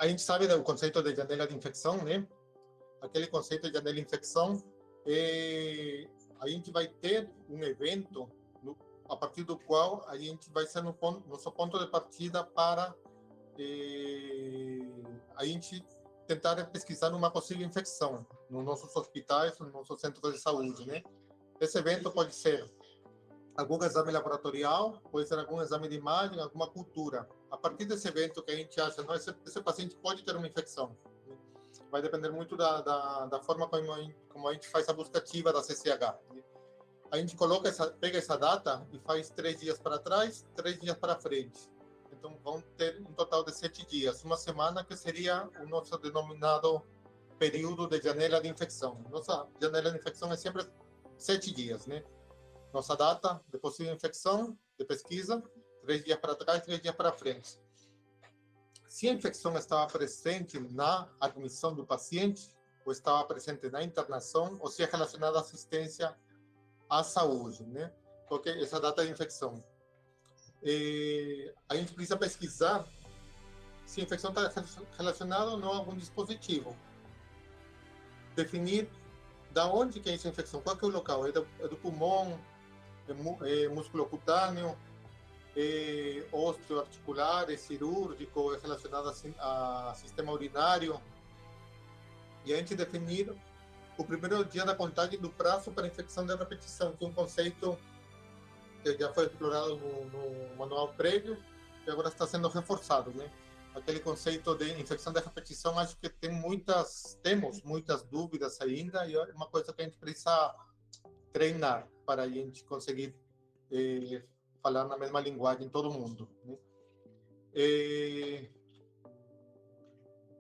a gente sabe do conceito de janela de infecção, né? Aquele conceito de janela de infecção, a gente vai ter um evento a partir do qual a gente vai ser nosso ponto de partida para a gente tentar pesquisar uma possível infecção nos nossos hospitais, nos nossos centros de saúde, né? Esse evento pode ser algum exame laboratorial, pode ser algum exame de imagem, alguma cultura. A partir desse evento que a gente acha, não, esse paciente pode ter uma infecção. Né? Vai depender muito da forma como a gente faz a busca ativa da CCH. Né? A gente pega essa data e faz 3 dias para trás, 3 dias para frente. Então, vão ter um total de 7 dias. Uma semana que seria o nosso denominado período de janela de infecção. Nossa janela de infecção é sempre 7 dias, né? Nossa data de possível infecção, de pesquisa, 3 dias para trás, 3 dias para frente. Se a infecção estava presente na admissão do paciente, ou estava presente na internação, ou se é relacionada à assistência à saúde, né? Porque essa data de infecção. A gente precisa pesquisar se a infecção está relacionada ou não a algum dispositivo. Definir da onde que é essa infecção, qual que é o local, é do pulmão, é músculo cutâneo, é osteoarticular, é cirúrgico, é relacionado a sistema urinário. E a gente definir o primeiro dia da contagem do prazo para infecção de repetição, que é um conceito que já foi explorado no manual prévio e agora está sendo reforçado, né? Aquele conceito de infecção de repetição, acho que temos muitas dúvidas ainda, e é uma coisa que a gente precisa treinar para a gente conseguir falar na mesma linguagem todo mundo, né?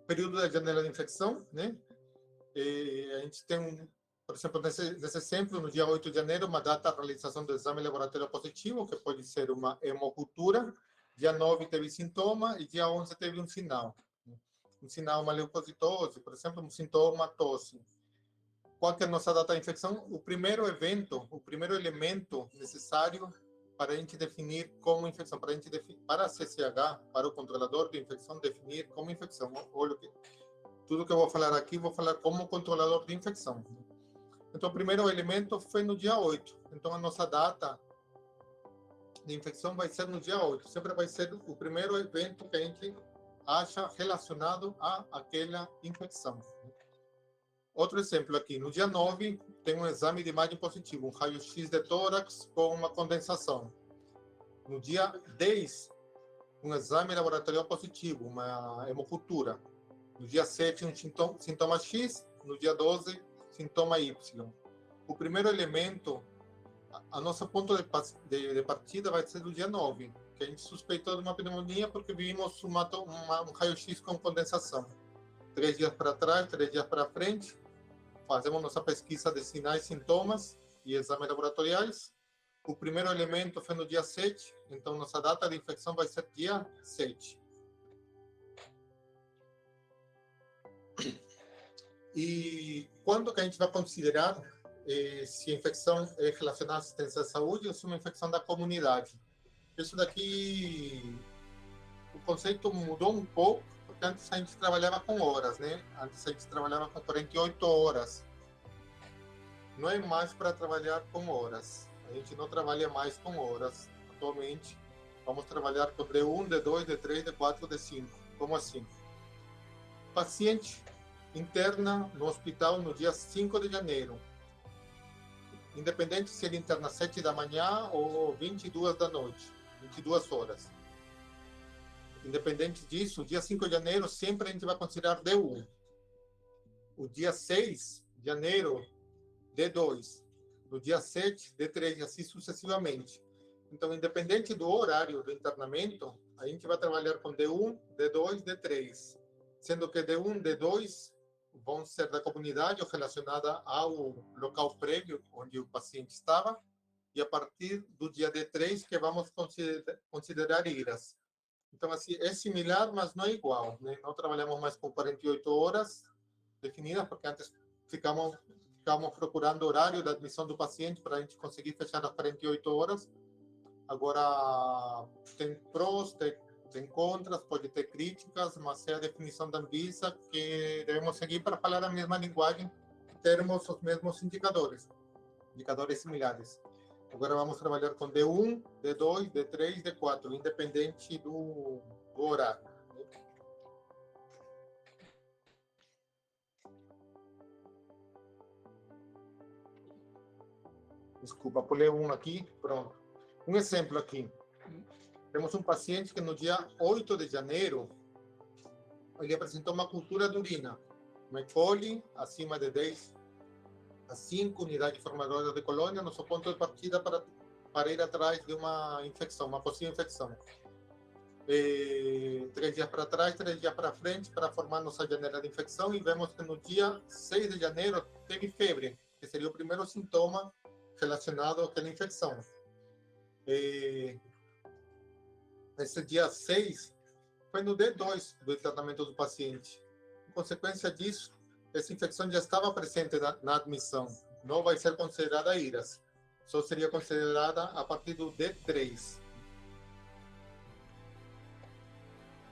Período da janela de infecção, né? A gente tem, por exemplo, nesse exemplo, no dia 8 de janeiro, uma data de realização do exame laboratório positivo, que pode ser uma hemocultura. Dia 9 teve sintoma e dia 11 teve um sinal. Um sinal, uma leucocitose, por exemplo, um sintoma, tosse. Qual que é a nossa data de infecção? O primeiro evento, o primeiro elemento necessário para a gente definir como infecção, para a CCH, para o controlador de infecção, definir como infecção. Olha, tudo que eu vou falar aqui, vou falar como controlador de infecção. Então, o primeiro elemento foi no dia 8. Então, a nossa data de infecção vai ser no dia 8. Sempre vai ser o primeiro evento que a gente acha relacionado a aquela infecção. Outro exemplo aqui, no dia 9, tem um exame de imagem positivo, um raio-x de tórax com uma condensação. No dia 10, um exame laboratorial positivo, uma hemocultura. No dia 7, um sintoma X. No dia 12, sintoma Y. O primeiro elemento, a nosso ponto de partida vai ser do dia 9, que a gente suspeitou de uma pneumonia porque vimos um raio-x com condensação. 3 dias para trás, 3 dias para frente, fazemos nossa pesquisa de sinais, sintomas e exames laboratoriais. O primeiro elemento foi no dia 7, então nossa data de infecção vai ser dia 7. E quando que a gente vai considerar se a infecção é relacionada à assistência à saúde ou se é uma infecção da comunidade? Isso daqui, o conceito mudou um pouco, porque antes a gente trabalhava com horas, né? Antes a gente trabalhava com 48 horas. Não é mais para trabalhar com horas. A gente não trabalha mais com horas atualmente. Vamos trabalhar com D1, D2, D3, D4, D5. Como assim? Paciente interna no hospital no dia 5 de janeiro. Independente se ele interna às 7 da manhã ou 22 da noite, 22 horas. Independente disso, o dia 5 de janeiro sempre a gente vai considerar D1. O dia 6 de janeiro, D2. No dia 7, D3, e assim sucessivamente. Então, independente do horário do internamento, a gente vai trabalhar com D1, D2, D3. Sendo que D1, D2 vão ser da comunidade ou relacionada ao local prévio onde o paciente estava, e a partir do dia D3 que vamos considerar IRAS. Então, assim, é similar, mas não é igual, né? Não trabalhamos mais com 48 horas definidas, porque antes ficamos procurando horário da admissão do paciente para a gente conseguir fechar as 48 horas. Agora, tem prós, tem contras, pode ter críticas, mas é a definição da Anvisa que devemos seguir para falar a mesma linguagem, termos os mesmos indicadores similares. Agora vamos trabalhar com D1, D2, D3, D4, independente do horário. Desculpa, pulei um aqui, pronto. Um exemplo aqui. Temos um paciente que no dia 8 de janeiro, ele apresentou uma cultura de urina, uma E. coli acima de 10 a 5 unidades formadoras de colônia, nosso ponto de partida para ir atrás de uma infecção, uma possível infecção. 3 dias para trás, 3 dias para frente, para formar nossa janela de infecção, e vemos que no dia 6 de janeiro teve febre, que seria o primeiro sintoma relacionado àquela infecção. Esse dia 6 foi no D2 do tratamento do paciente. Em consequência disso, essa infecção já estava presente na admissão. Não vai ser considerada IRAS. Só seria considerada a partir do D3.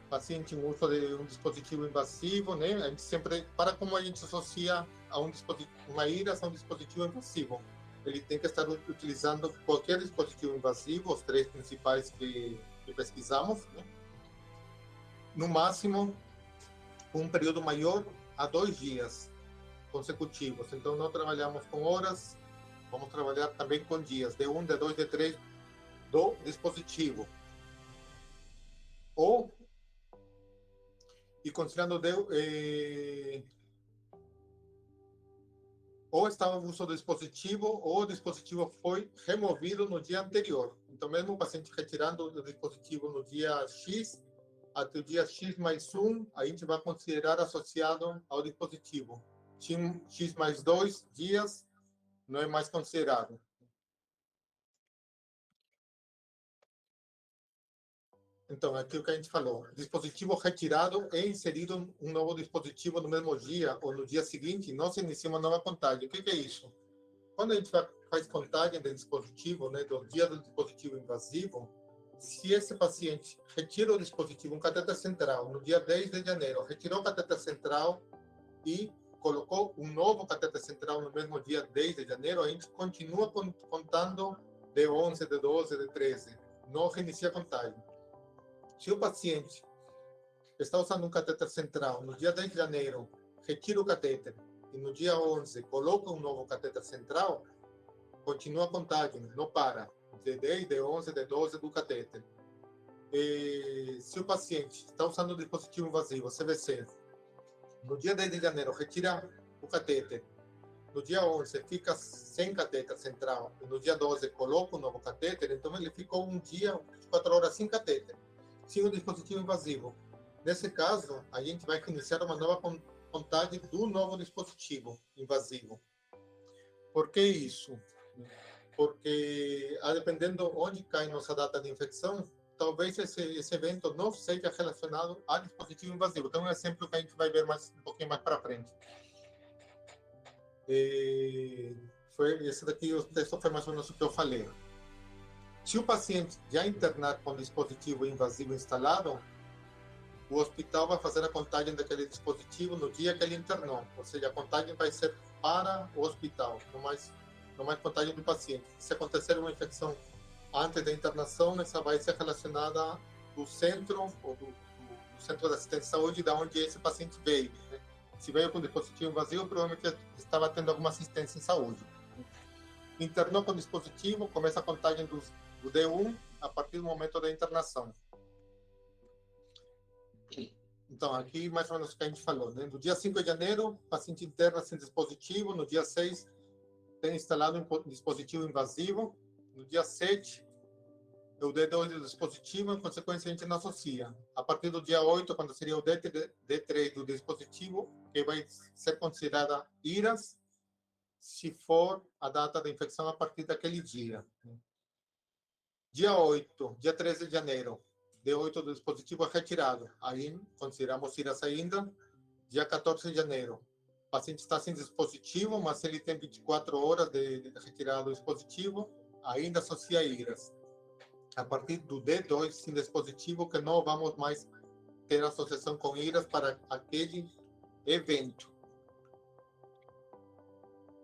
Paciente em uso de um dispositivo invasivo, né? A gente sempre, para como a gente associa a uma IRAS a um dispositivo invasivo, ele tem que estar utilizando qualquer dispositivo invasivo, os 3 principais que pesquisamos, né? No máximo, um período maior a 2 dias consecutivos. Então, não trabalhamos com horas, vamos trabalhar também com dias, D1, D2, D3 do dispositivo. E considerando ou estava em uso do dispositivo, ou o dispositivo foi removido no dia anterior. Então, mesmo o paciente retirando o dispositivo no dia X, até o dia X mais 1, a gente vai considerar associado ao dispositivo. X mais 2 dias não é mais considerado. Então, aqui o que a gente falou, dispositivo retirado e inserido um novo dispositivo no mesmo dia ou no dia seguinte, não se inicia uma nova contagem. O que é isso? Quando a gente faz contagem de dispositivo, né, do dia do dispositivo invasivo, se esse paciente retira o dispositivo, um catéter central, no dia 10 de janeiro, retirou o catéter central e colocou um novo catéter central no mesmo dia 10 de janeiro, a gente continua contando de 11, de 12, de 13. Não reinicia a contagem. Se o paciente está usando um catéter central no dia 10 de janeiro, retira o catéter e no dia 11 coloca um novo catéter central, continua a contagem, não para. De 10, de 11, de 12 do catéter. E se o paciente está usando o dispositivo invasivo, CVC, no dia 10 de janeiro retira o catéter, no dia 11 fica sem catéter central e no dia 12 coloca um novo catéter, então ele ficou um dia, 24 horas sem catéter, sem o dispositivo invasivo. Nesse caso, a gente vai iniciar uma nova contagem do novo dispositivo invasivo. Por que isso? Porque, dependendo onde cai nossa data de infecção, talvez esse evento não seja relacionado a dispositivo invasivo. Então, é um exemplo que a gente vai ver um pouquinho mais para frente. Esse daqui, o texto foi mais ou menos o que eu falei. Se o paciente já internar com dispositivo invasivo instalado, o hospital vai fazer a contagem daquele dispositivo no dia que ele internou. Ou seja, a contagem vai ser para o hospital, não mais contagem do paciente. Se acontecer uma infecção antes da internação, essa vai ser relacionada do centro, ou do centro de assistência de saúde, da onde esse paciente veio, né? Se veio com dispositivo invasivo, provavelmente estava tendo alguma assistência em saúde. Internou com dispositivo, começa a contagem do D1 a partir do momento da internação. Então, aqui mais ou menos o que a gente falou, né? No dia 5 de janeiro, o paciente interna sem dispositivo, no dia 6, tem instalado um dispositivo invasivo, no dia 7, o D2 do dispositivo, em consequência, a gente não associa. A partir do dia 8, quando seria o D3 do dispositivo, que vai ser considerada IRAS, se for a data da infecção a partir daquele dia. Dia 8, dia 13 de janeiro, D8 do dispositivo é retirado. Aí, consideramos IRAS ainda. Dia 14 de janeiro, o paciente está sem dispositivo, mas ele tem 24 horas de retirada do dispositivo, ainda associa IRAS. a partir do D2, índice positivo, que não vamos mais ter associação com IRAS para aquele evento.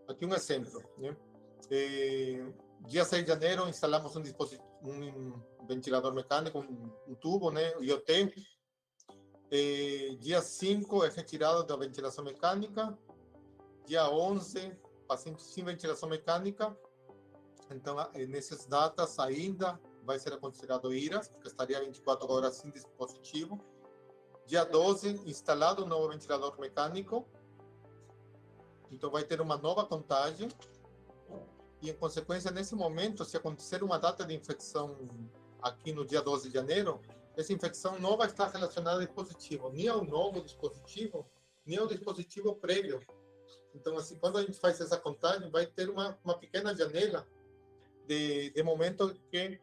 Aqui um exemplo, né? Dia 6 de janeiro, instalamos um ventilador mecânico, um tubo, né? IoT. Dia 5 é retirado da ventilação mecânica. Dia 11, paciente sem ventilação mecânica. Então, nessas datas ainda vai ser considerado IRAS, porque estaria 24 horas sem dispositivo. Dia 12, instalado um novo ventilador mecânico. Então, vai ter uma nova contagem. E, em consequência, nesse momento, se acontecer uma data de infecção aqui no dia 12 de janeiro, essa infecção não vai estar relacionada ao dispositivo, nem ao novo dispositivo, nem ao dispositivo prévio. Então, assim, quando a gente faz essa contagem, vai ter uma pequena janela de momento que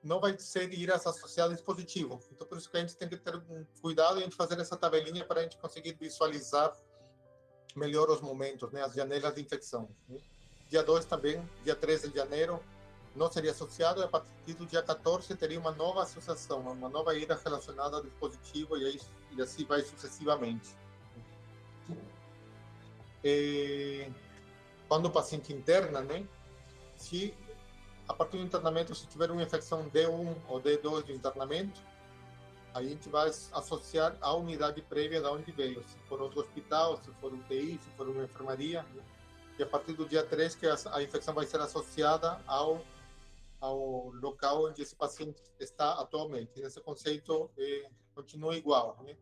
não vai ser IRAS associado ao dispositivo. Então, por isso que a gente tem que ter um cuidado em fazer essa tabelinha para a gente conseguir visualizar melhor os momentos, né, as janelas de infecção. Né? Dia 2 também, dia 13 de janeiro, não seria associado, a partir do dia 14 teria uma nova associação, uma nova IRA relacionada ao dispositivo, e assim vai sucessivamente. Quando o paciente interna, né, se a partir do internamento, se tiver uma infecção D1 ou D2 de internamento, a gente vai associar a unidade prévia da onde veio, se for outro hospital, se for UTI, se for uma enfermaria, né? E a partir do dia 3 que a infecção vai ser associada ao local onde esse paciente está atualmente. Esse conceito continua igual, né?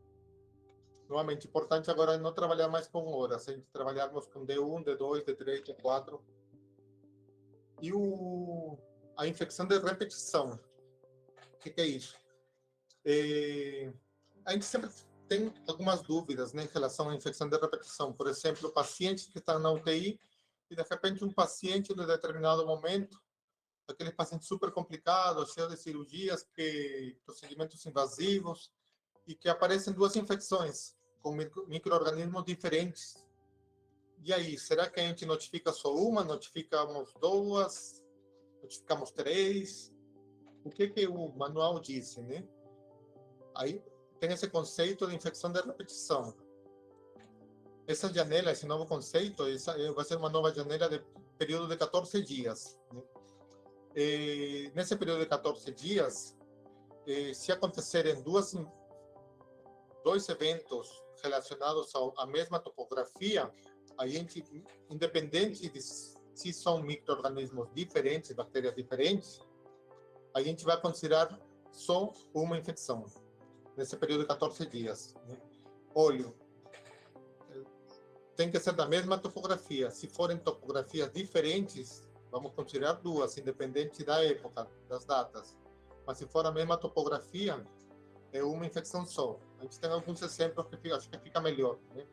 Novamente, importante agora é não trabalhar mais com horas, a gente trabalharmos com D1, D2, D3, D4. E a infecção de repetição. O que é isso? A gente sempre tem algumas dúvidas, né, em relação à infecção de repetição. Por exemplo, pacientes que estão na UTI e, de repente, um paciente, em determinado momento, aquele paciente super complicado, cheio de cirurgias, procedimentos invasivos, e que aparecem duas infecções com micro-organismos diferentes. E aí, será que a gente notifica só uma, notificamos duas, notificamos três? O que o manual disse, né? Aí tem esse conceito de infecção de repetição. Essa janela, esse novo conceito, vai ser uma nova janela de período de 14 dias. Né? Nesse período de 14 dias, se acontecerem dois eventos relacionados à mesma topografia, a gente, independente de se são micro-organismos diferentes, bactérias diferentes, a gente vai considerar só uma infecção nesse período de 14 dias. Né? Olho, tem que ser da mesma topografia. Se forem topografias diferentes, vamos considerar duas, independente da época, das datas. Mas se for a mesma topografia, é uma infecção só. A gente tem alguns exemplos que acho que fica melhor. Né?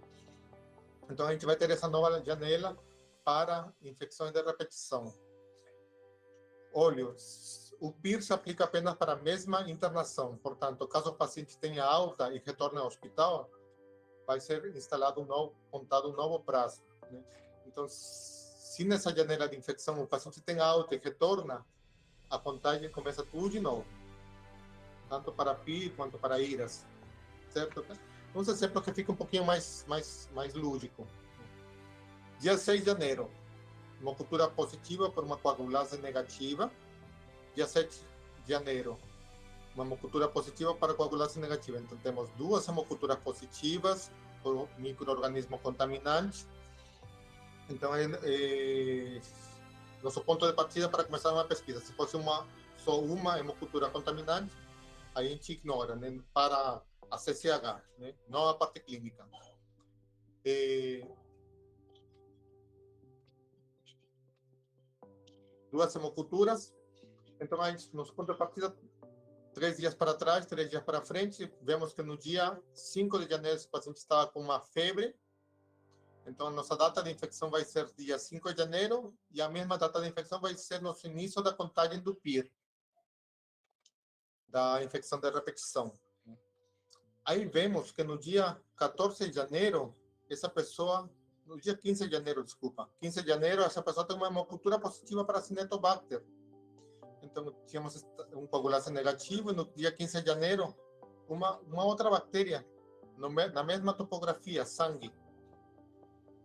Então, a gente vai ter essa nova janela para infecções de repetição. Olho, o PIR se aplica apenas para a mesma internação. Portanto, caso o paciente tenha alta e retorne ao hospital, vai ser instalado contado um novo prazo. Né? Então, se nessa janela de infecção o paciente tem alta e retorna, a contagem começa tudo de novo. Tanto para PIR quanto para IRAS. Certo? Vamos exemplo que fica um pouquinho mais lúdico. Dia 6 de janeiro, uma cultura positiva por uma coagulase negativa. Dia 7 de janeiro, uma hemocultura positiva para coagulase negativa. Então, temos duas hemoculturas positivas por micro-organismo contaminante. Então, nosso ponto de partida para começar uma pesquisa. Se fosse só uma hemocultura contaminante, a gente ignora, né, para a CCH, né, não a parte clínica. Duas hemoculturas. Então, a gente, nosso ponto de partida, 3 dias para trás, 3 dias para frente, vemos que no dia 5 de janeiro o paciente estava com uma febre. Então, a nossa data de infecção vai ser dia 5 de janeiro e a mesma data de infecção vai ser nosso início da contagem do PIR, da infecção de repetição. Aí vemos que no dia 14 de janeiro, essa pessoa, no dia 15 de janeiro, desculpa, 15 de janeiro, essa pessoa tem uma hemocultura positiva para Acinetobacter. então tínhamos um coaguláceo negativo, e no dia 15 de janeiro, uma outra bactéria, na mesma topografia, sangue.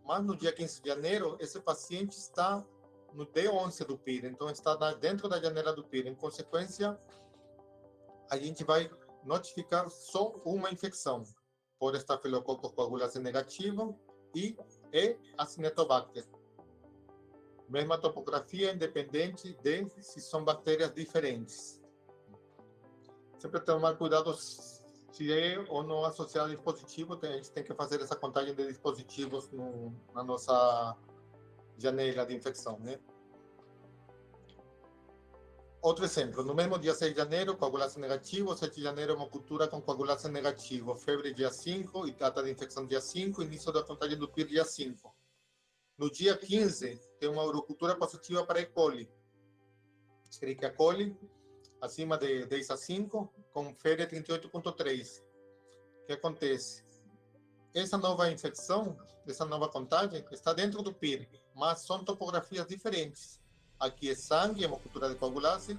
Mas no dia 15 de janeiro, esse paciente está no D11 do PIR, então está dentro da janela do PIR. Em consequência, a gente vai notificar só uma infecção por Staphylococcus coaguláceo negativo e Acinetobacter. Mesma topografia, independente de se são bactérias diferentes. Sempre tomar cuidado se é ou não associado a dispositivo, a gente tem que fazer essa contagem de dispositivos na nossa janela de infecção, né? Outro exemplo, no mesmo dia 6 de janeiro, coaguláceo negativo, 7 de janeiro, hemocultura com coaguláceo negativo, febre dia 5 e data de infecção dia 5, início da contagem do PIR dia 5. No dia 15, tem uma urocultura positiva para E. coli. Escherichia coli, acima de 10/5, com febre 38,3. O que acontece? Essa nova infecção, essa nova contagem, está dentro do PIR, mas são topografias diferentes. Aqui é sangue, hemocultura de coaguláceo,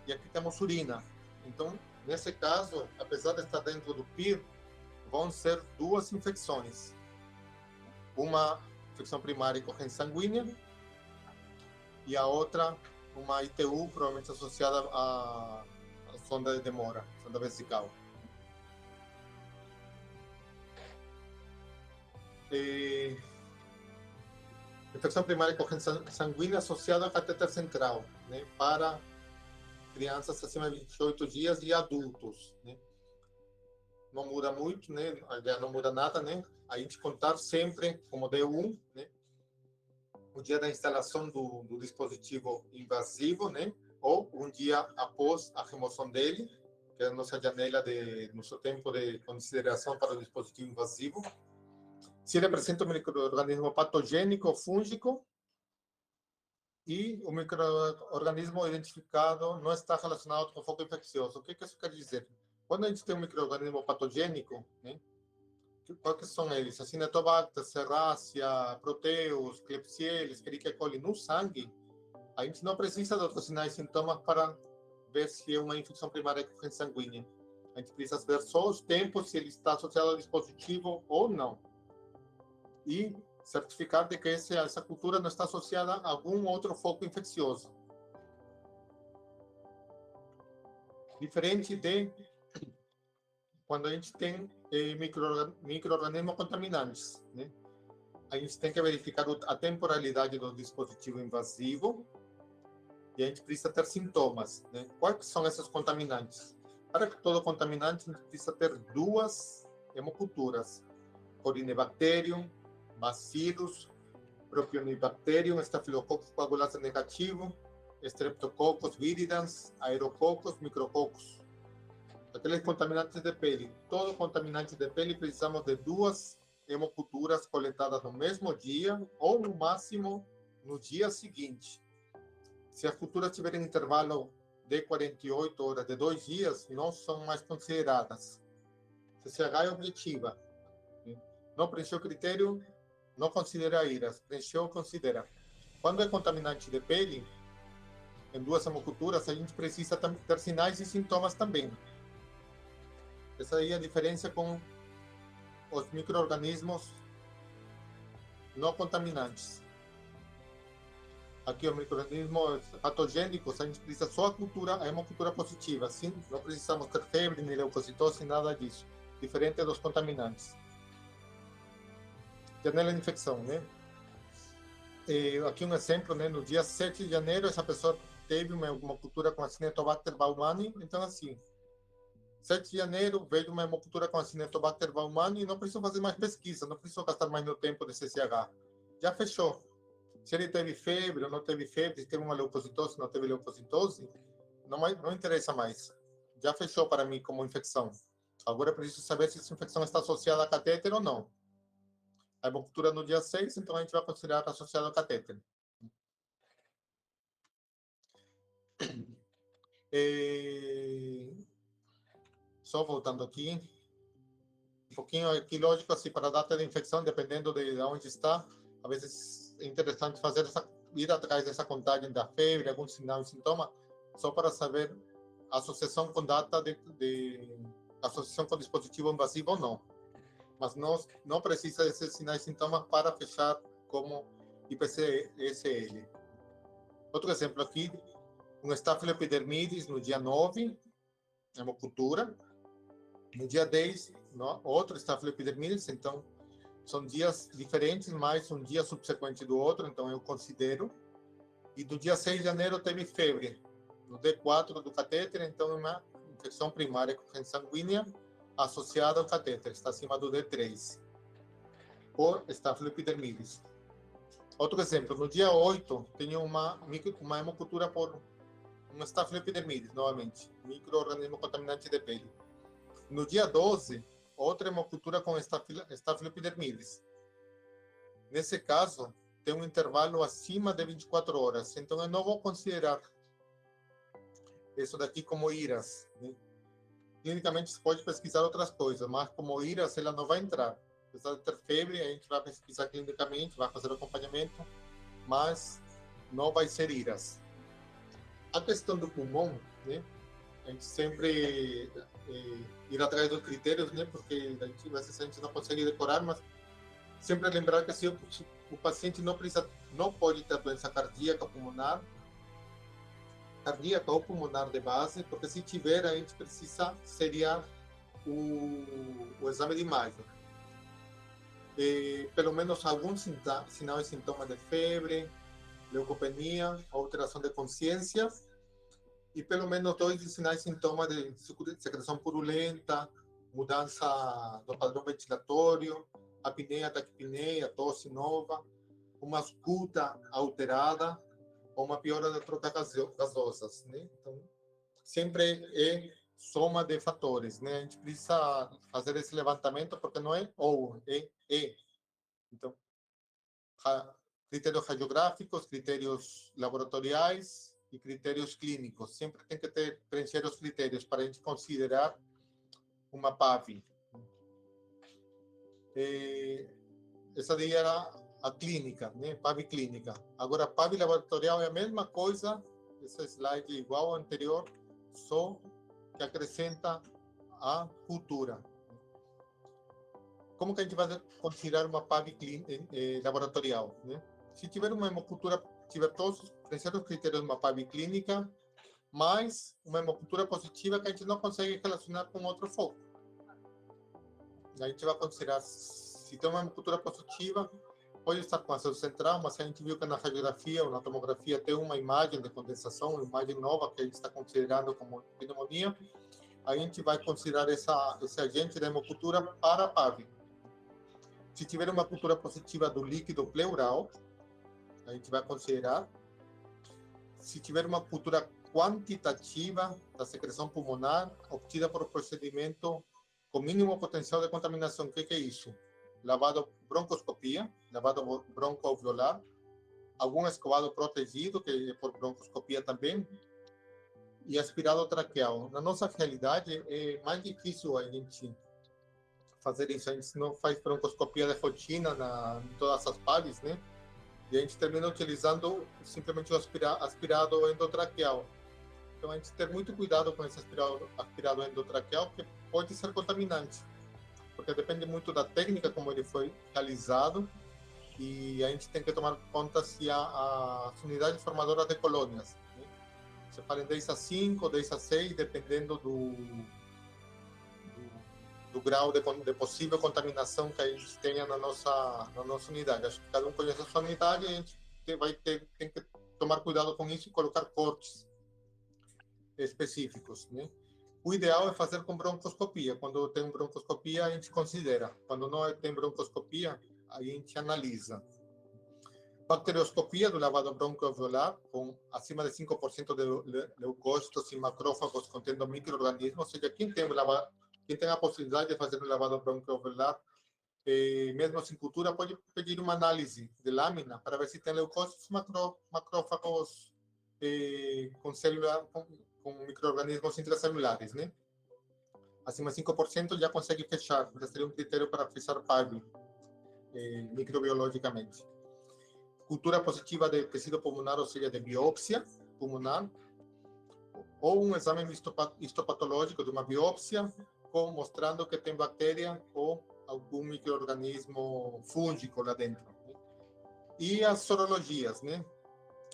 e aqui temos urina. Então, nesse caso, apesar de estar dentro do PIR, vão ser duas infecções. Uma infecção primária e corrente sanguínea, e a outra, uma ITU, provavelmente associada à sonda de demora, sonda vesical. Infecção primária e corrente sanguínea associada ao catéter central, né, para crianças acima de 28 dias e adultos, né. Não muda muito, né, já não muda nada, né, a gente contar sempre como D1, né, o dia da instalação do dispositivo invasivo, né, ou um dia após a remoção dele, que é a nossa janela nosso tempo de consideração para o dispositivo invasivo. Se ele apresenta um microorganismo patogênico ou fúngico e o microorganismo identificado não está relacionado com o foco infeccioso. O que isso quer dizer? Quando a gente tem um microorganismo patogênico, né, quais são eles? Acinetobacter, Serratia, Proteus, Klebsiella, Escherichia coli no sangue, a gente não precisa de outros sinais e sintomas para ver se é uma infecção primária com corrente sanguínea. A gente precisa ver só os tempos, se ele está associado ao dispositivo ou não. E certificar de que essa cultura não está associada a algum outro foco infeccioso. Diferente de quando a gente tem micro-organismos contaminantes, né? A gente tem que verificar a temporalidade do dispositivo invasivo e a gente precisa ter sintomas, né? Quais são esses contaminantes? Para que todo contaminante, a gente precisa ter duas hemoculturas: Corynebacterium, Bacillus, Propionibacterium, Staphylococcus coaguláceo negativo, Streptococcus viridans, Aerococcus, Micrococcus. Aqueles contaminantes de pele. Todo contaminante de pele precisamos de duas hemoculturas coletadas no mesmo dia ou, no máximo, no dia seguinte. Se as culturas tiverem intervalo de 48 horas, de 2 dias, não são mais consideradas. CCH é objetiva. Não preencheu o critério, não considera IRAS. Preencheu, considera. Quando é contaminante de pele, em duas hemoculturas, a gente precisa ter sinais e sintomas também. Essa aí é a diferença com os micro-organismos não contaminantes. Aqui, o micro-organismo patogênico, a gente precisa só a hemocultura positiva. Sim, não precisamos ter febre, nem leucocitose, nada disso. Diferente dos contaminantes. Janela de infecção, né? Aqui um exemplo, né? No dia 7 de janeiro, essa pessoa teve uma hemocultura com Acinetobacter baumannii. Então, assim, 7 de janeiro, veio uma hemocultura com Acinetobacter baumannii e não preciso fazer mais pesquisa, não preciso gastar mais meu tempo de CCH. Já fechou. Se ele teve febre ou não teve febre, se teve uma leucocitose, não teve leucocitose, não interessa mais. Já fechou para mim como infecção. Agora eu preciso saber se essa infecção está associada a catéter ou não. A hemocultura no dia 6, então a gente vai considerar associada ao catéter. Só voltando aqui, um pouquinho aqui, lógico, assim, para a data de infecção, dependendo de onde está, às vezes é interessante ir atrás dessa contagem da febre, algum sinal e sintoma, só para saber a associação com data de associação com dispositivo invasivo ou não. Mas não precisa desses sinais e sintomas para fechar como IPCSL. Outro exemplo aqui, um estafiloepidermidis no dia 9, hemocultura. No dia 10, outro estafiloepidermidis, então são dias diferentes, mas um dia subsequente do outro, então eu considero. E do dia 6 de janeiro teve febre, no D4 do catéter, então é uma infecção primária corrente sanguínea associada ao catéter, está acima do D3, por estafiloepidermidis. Outro exemplo, no dia 8, tenho uma hemocultura por um estafiloepidermidis, novamente, microorganismo contaminante de pele. No dia 12, outra hemocultura com estafiloepidermidis. Nesse caso, tem um intervalo acima de 24 horas, então eu não vou considerar isso daqui como IRAS, né? Clinicamente, você pode pesquisar outras coisas, mas como IRAS, ela não vai entrar. Apesar de ter febre, a gente vai pesquisar clinicamente, vai fazer acompanhamento, mas não vai ser IRAS. A questão do pulmão, né? A gente sempre ir atrás dos critérios, né? Porque a gente não consegue decorar, mas sempre lembrar que se o paciente não pode ter doença cardíaca ou pulmonar de base, porque se tiver, a gente precisa seriar o exame de imagem. Pelo menos algum sinal e sintoma de febre, leucopenia, alteração de consciência, e pelo menos 2 sinais e sintomas de secreção purulenta, mudança do padrão ventilatório, apneia, taquipneia, tosse nova, uma escuta alterada, ou uma piora da troca gasosas, né? Então, sempre é soma de fatores, né? A gente precisa fazer esse levantamento, porque não é ou, é e. Então, critérios radiográficos, critérios laboratoriais e critérios clínicos. Sempre tem que preencher os critérios para a gente considerar uma PAV. Essa daí era a clínica, né? PAV clínica. Agora, PAV laboratorial é a mesma coisa, esse slide é igual ao anterior, só que acrescenta a cultura. Como que a gente vai considerar uma PAV laboratorial, né? Se tiver uma hemocultura, tiver todos os critérios de uma PAV clínica, mais uma hemocultura positiva que a gente não consegue relacionar com outro foco. A gente vai considerar, se tem uma hemocultura positiva, pode estar com ácido central, mas a gente viu que na radiografia ou na tomografia tem uma imagem de condensação, uma imagem nova que a gente está considerando como pneumonia, a gente vai considerar esse agente da hemocultura para a PAV. Se tiver uma cultura positiva do líquido pleural, a gente vai considerar. Se tiver uma cultura quantitativa da secreção pulmonar, obtida por procedimento com mínimo potencial de contaminação, o que é isso? Lavado broncoscopia, lavado broncoalveolar, algum escovado protegido, que é por broncoscopia também, e aspirado traqueal. Na nossa realidade, é mais difícil a gente fazer isso. A gente não faz broncoscopia de rotina em todas as PAVs, né? E a gente termina utilizando simplesmente o aspirado endotraqueal. Então, a gente tem muito cuidado com esse aspirado endotraqueal, porque pode ser contaminante, porque depende muito da técnica como ele foi realizado, e a gente tem que tomar conta se as unidades formadoras de colônias, né? Você fala em 10 a 5, 10 a 6, dependendo do grau de possível contaminação que a gente tenha na nossa unidade. Acho que cada um conhece a sua unidade, e a gente tem que tomar cuidado com isso e colocar cortes específicos, né? O ideal é fazer com broncoscopia. Quando tem broncoscopia, a gente considera. Quando não tem broncoscopia, a gente analisa. Bacterioscopia do lavado broncoalveolar, com acima de 5% de leucócitos e macrófagos contendo micro-organismos. Ou seja, quem tem a possibilidade de fazer um lavado broncoalveolar, mesmo sem cultura, pode pedir uma análise de lâmina para ver se tem leucócitos e macrófagos com micro-organismos intracelulares, né? Acima de 5% já consegue fechar, já seria um critério para fechar PAV, microbiologicamente. Cultura positiva de tecido pulmonar, ou seja, de biópsia pulmonar. ou um exame histopatológico de uma biópsia, mostrando que tem bactéria ou algum micro-organismo fúngico lá dentro. Né? E as sorologias, né?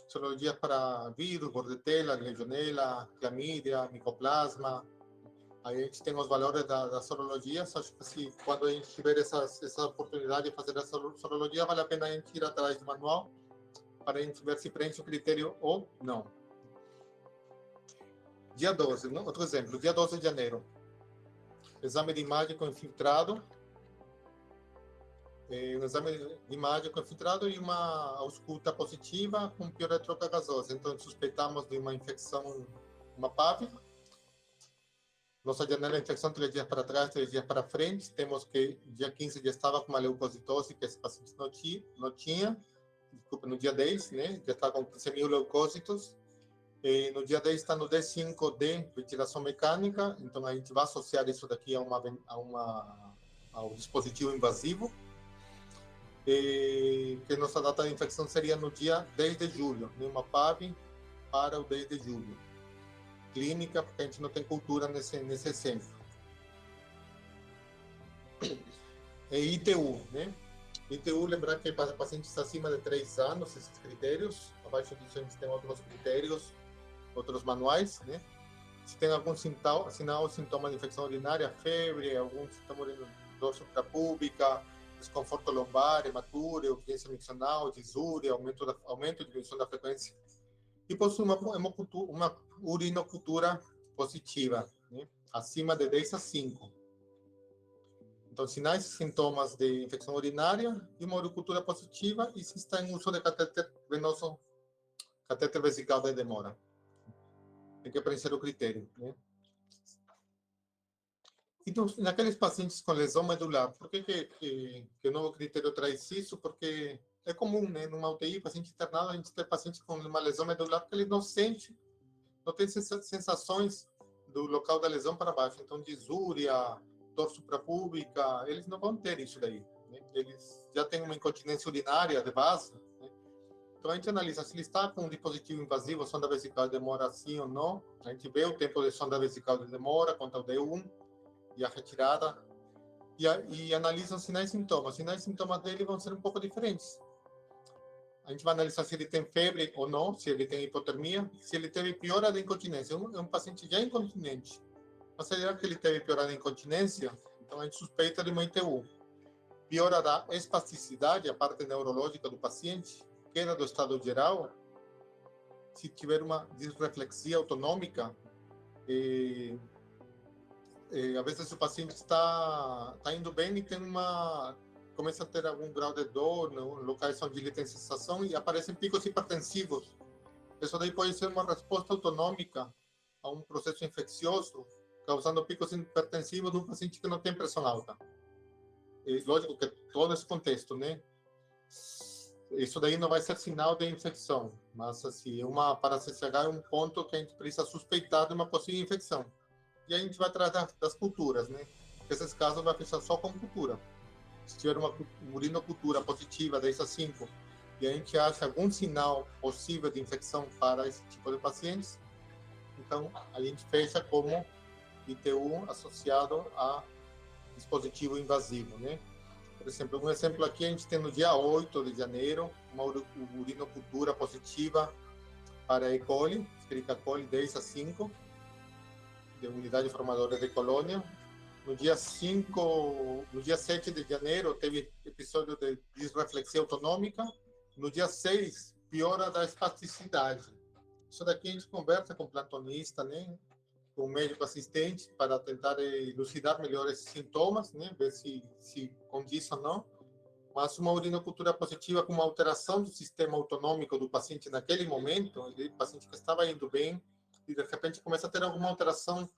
Sorologia para vírus, bordetela, legionela, clamídia, micoplasma. Aí a gente tem os valores da sorologia. Acho que se, quando a gente tiver essa oportunidade de fazer a sorologia, vale a pena a gente ir atrás do manual para a gente ver se preenche o critério ou não. Dia 12, né? Outro exemplo, dia 12 de janeiro. Exame de imagem com infiltrado. Um exame de imagem com infiltrado e uma ausculta positiva com piretroca gasosa. Então, suspeitamos de uma infecção, uma PAV. Nossa janela de infecção 3 dias para trás, 3 dias para frente. Temos que dia 15 já estava com uma leucocitose, que esse paciente não tinha. Desculpa, no dia 10, né? Já está com 15.000 leucócitos. E no dia 10 está no D5D, ventilação mecânica. Então, a gente vai associar isso daqui ao dispositivo invasivo. Que nossa data de infecção seria no dia 10 de julho, né? Uma PAV para o 10 de julho. Clínica, porque a gente não tem cultura nesse exemplo. ITU, né? ITU, lembrar que para pacientes acima de 3 anos, esses critérios, abaixo disso a gente tem outros critérios, outros manuais, né? Se tem algum sinal, sintoma de infecção urinária, febre, algum sintoma de dor suprapúbica, desconforto lombar, hematura, urgência miccional, disúria, aumento de dimensão da frequência, e possui uma urinocultura positiva, né? Acima de 10 a 5. Então, sinais e sintomas de infecção urinária e uma uricultura positiva, e se está em uso de catéter venoso, catéter vesical de demora. Tem que preencher o critério, né? Então, naqueles pacientes com lesão medular, por que o novo critério traz isso? Porque é comum, né? Numa UTI, paciente internado, a gente tem paciente com uma lesão medular que ele não sente, não tem sensações do local da lesão para baixo. Então, disúria, dor suprapúbica, eles não vão ter isso daí, né? Eles já têm uma incontinência urinária de base, né? Então, a gente analisa se ele está com um dispositivo invasivo, sonda vesical de demora sim ou não. A gente vê o tempo de sonda vesical de demora, conta o D1, e a retirada, e analisam sinais e sintomas. Sinais e sintomas dele vão ser um pouco diferentes. A gente vai analisar se ele tem febre ou não, se ele tem hipotermia, se ele teve piora da incontinência. É um paciente já incontinente. Mas será que ele teve piora da incontinência? Então a gente suspeita de uma ITU. Piora da espasticidade, a parte neurológica do paciente, queda do estado geral, se tiver uma disreflexia autonômica, às vezes o paciente está indo bem e começa a ter algum grau de dor no locais onde ele tem sensação e aparecem picos hipertensivos. Isso daí pode ser uma resposta autonômica a um processo infeccioso, causando picos hipertensivos num paciente que não tem pressão alta. E, lógico que todo esse contexto, né? Isso daí não vai ser sinal de infecção, mas assim, para CCH é um ponto que a gente precisa suspeitar de uma possível infecção. E a gente vai atrás das culturas, né? Nesses casos, vai fechar só com cultura. Se tiver uma urinocultura positiva, 10 a 5, e a gente acha algum sinal possível de infecção para esse tipo de pacientes, então a gente fecha como ITU associado a dispositivo invasivo, né? Por exemplo, um exemplo aqui, a gente tem no dia 8 de janeiro, uma urinocultura positiva para E. coli, escrita coli 10 a 5, de unidade formadora de colônia. No dia 7 de janeiro, teve episódio de disreflexia autonômica. No dia 6, piora da espasticidade. Isso daqui a gente conversa com o plantonista, né? Com o médico assistente, para tentar elucidar melhor esses sintomas, né? Ver se condiz ou não. Mas uma urinocultura positiva com uma alteração do sistema autonômico do paciente naquele momento, o paciente que estava indo bem, e de repente começa a ter alguma alteração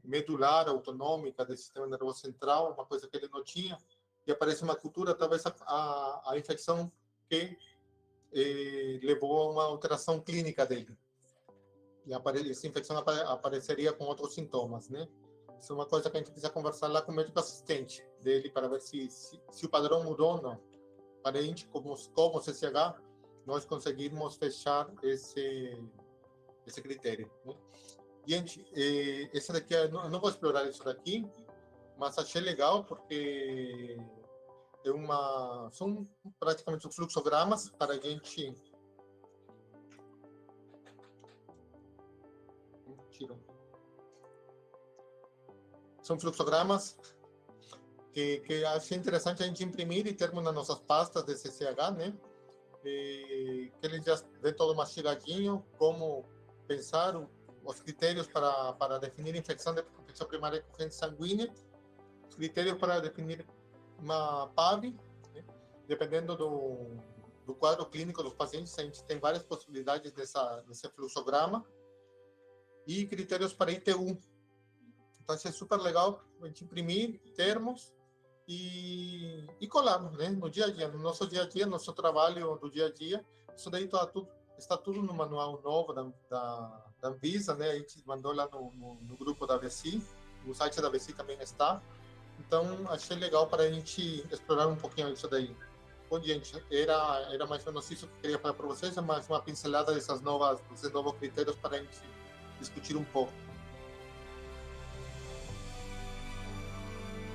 medular autonômica do sistema nervoso central, uma coisa que ele não tinha, e aparece uma cultura, talvez a infecção que levou a uma alteração clínica dele. E essa infecção apareceria com outros sintomas, né? Isso é uma coisa que a gente precisa conversar lá com o médico assistente dele, para ver se o padrão mudou ou não. Para a gente, como CCH, nós conseguirmos fechar esse critério, né? Gente, esse daqui, eu não vou explorar isso daqui, mas achei legal porque são praticamente fluxogramas para a gente... São fluxogramas que achei interessante a gente imprimir e termos nas nossas pastas de CCH, né? Que ele já vem todo mastigadinho, como pensar os critérios para definir infecção primária de corrente sanguínea, os critérios para definir uma PAV, né? Dependendo do quadro clínico dos pacientes, a gente tem várias possibilidades nesse fluxograma, e critérios para ITU. Então, isso é super legal a gente imprimir termos e colarmos, né? No dia a dia, no nosso dia a dia, nosso trabalho do dia a dia. Isso daí está tudo no manual novo da Anvisa, né? A gente mandou lá no grupo da AVC, no site da AVC também está. Então, achei legal para a gente explorar um pouquinho isso daí. Bom, gente, era mais ou menos isso que eu queria falar para vocês, mais uma pincelada desses novos critérios para a gente discutir um pouco.